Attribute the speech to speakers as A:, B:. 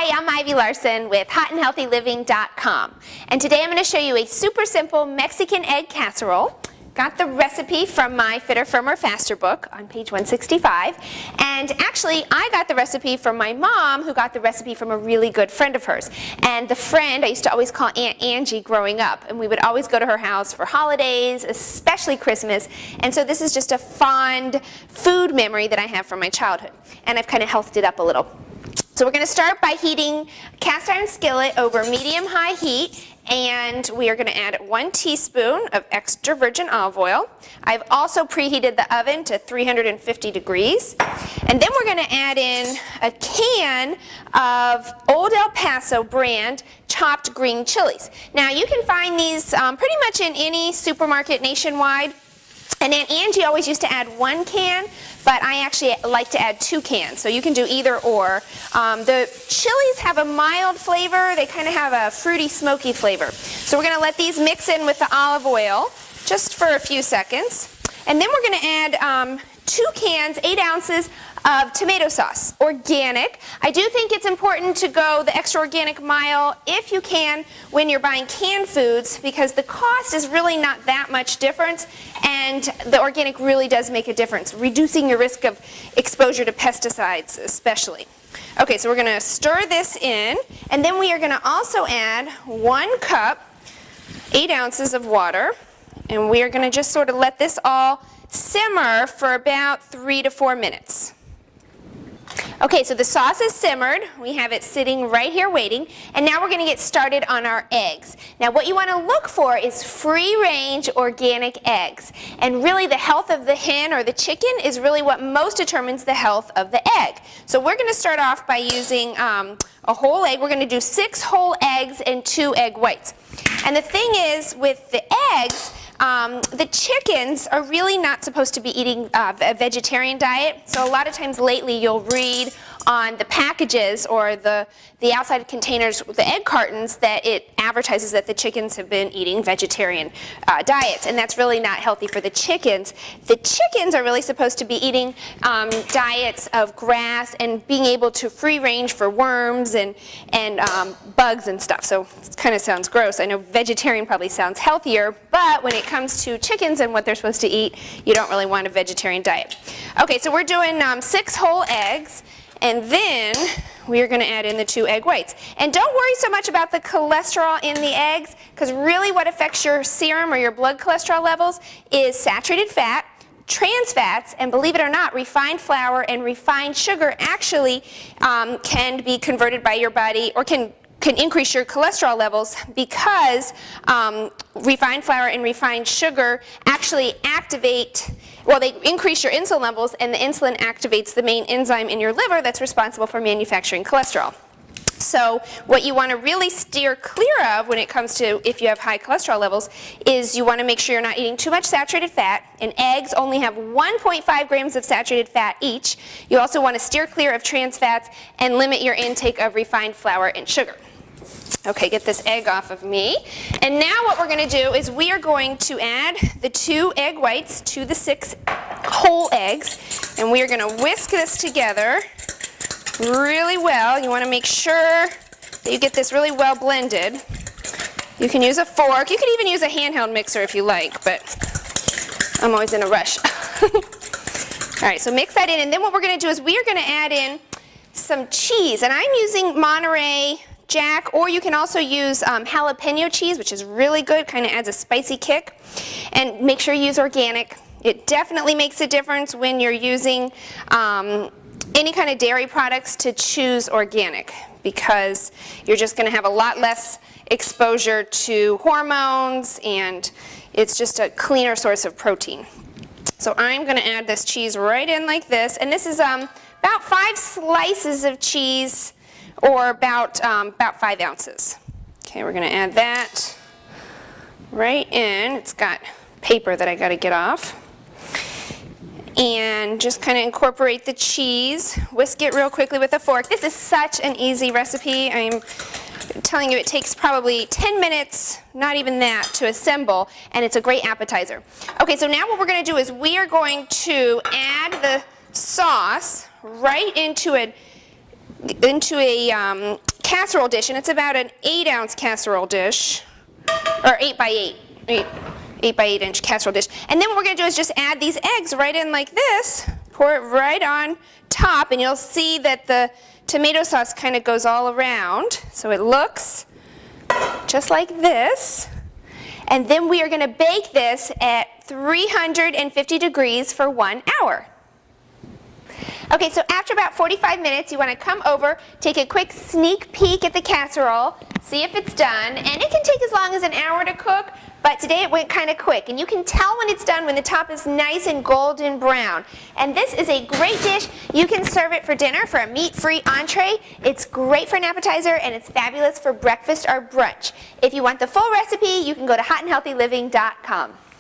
A: Hi, I'm Ivy Larson with hotandhealthyliving.com, and today I'm going to show you a super simple Mexican egg casserole. Got the recipe from my Fitter, Firmer, Faster book on page 165, and actually I got the recipe from my mom, who got the recipe from a really good friend of hers. And the friend I used to always call Aunt Angie growing up, and we would always go to her house for holidays, especially Christmas, and so this is just a fond food memory that I have from my childhood, and I've kind of healthed it up a little. So we're going to start by heating cast iron skillet over medium-high heat, and we are going to add 1 teaspoon of extra virgin olive oil. I've also preheated the oven to 350 degrees. And then we're going to add in a can of Old El Paso brand chopped green chilies. Now you can find these pretty much in any supermarket nationwide. And Aunt Angie always used to add 1 can, but I actually like to add 2 cans, so you can do either or. The chilies have a mild flavor. They kind of have a fruity-smoky flavor. So we're going to let these mix in with the olive oil just for a few seconds. And then we're going to add 2 cans, 8 ounces of tomato sauce, organic. I do think it's important to go the extra organic mile if you can when you're buying canned foods, because the cost is really not that much difference, and the organic really does make a difference, reducing your risk of exposure to pesticides especially. Okay, so we're going to stir this in, and then we are going to also add 1 cup, 8 ounces of water, and we are going to just sort of let this all simmer for about 3 to 4 minutes. Okay, so the sauce is simmered. We have it sitting right here waiting, and now we're going to get started on our eggs. Now what you want to look for is free-range organic eggs, and really the health of the hen or the chicken is really what most determines the health of the egg. So we're going to start off by using a whole egg. We're going to do 6 whole eggs and 2 egg whites. And the thing is, with the eggs, the chickens are really not supposed to be eating a vegetarian diet. So a lot of times lately you'll read on the packages or the outside containers, the egg cartons, that it advertises that the chickens have been eating vegetarian diets, and that's really not healthy for the chickens. The chickens are really supposed to be eating diets of grass and being able to free range for worms and bugs and stuff. So it kind of sounds gross. I know vegetarian probably sounds healthier, but when it comes to chickens and what they're supposed to eat, you don't really want a vegetarian diet. Okay, so we're doing 6 whole eggs, and then we are going to add in the 2 egg whites. And don't worry so much about the cholesterol in the eggs, because really what affects your serum or your blood cholesterol levels is saturated fat, trans fats, and believe it or not, refined flour and refined sugar actually can be converted by your body, or can increase your cholesterol levels, because refined flour and refined sugar actually activate, well, they increase your insulin levels, and the insulin activates the main enzyme in your liver that's responsible for manufacturing cholesterol. So what you want to really steer clear of when it comes to if you have high cholesterol levels is you want to make sure you're not eating too much saturated fat, and eggs only have 1.5 grams of saturated fat each. You also want to steer clear of trans fats and limit your intake of refined flour and sugar. Okay, get this egg off of me. And now what we're going to do is we are going to add the 2 egg whites to the 6 whole eggs, and we are going to whisk this together really well. You want to make sure that you get this really well blended. You can use a fork. You could even use a handheld mixer if you like, but I'm always in a rush. All right, so mix that in, and then what we're going to do is we are going to add in some cheese, and I'm using Monterey Jack, or you can also use jalapeno cheese, which is really good, kind of adds a spicy kick. And make sure you use organic. It definitely makes a difference when you're using any kind of dairy products to choose organic, because you're just going to have a lot less exposure to hormones, and it's just a cleaner source of protein. So I'm going to add this cheese right in like this, and this is about 5 slices of cheese, or about 5 ounces. Okay, we're going to add that right in. It's got paper that I got to get off. And just kind of incorporate the cheese. Whisk it real quickly with a fork. This is such an easy recipe. I'm telling you, it takes probably 10 minutes, not even that, to assemble, and it's a great appetizer. Okay, so now what we're going to do is we are going to add the sauce right into a casserole dish, and it's about an 8-ounce casserole dish, or 8 by 8 inch casserole dish. And then what we're going to do is just add these eggs right in like this, pour it right on top, and you'll see that the tomato sauce kind of goes all around, so it looks just like this. And then we are going to bake this at 350 degrees for 1 hour. Okay, so after about 45 minutes, you want to come over, take a quick sneak peek at the casserole, see if it's done, and it can take as long as an hour to cook, but today it went kind of quick. And you can tell when it's done when the top is nice and golden brown. And this is a great dish. You can serve it for dinner for a meat-free entree. It's great for an appetizer, and it's fabulous for breakfast or brunch. If you want the full recipe, you can go to hotandhealthyliving.com.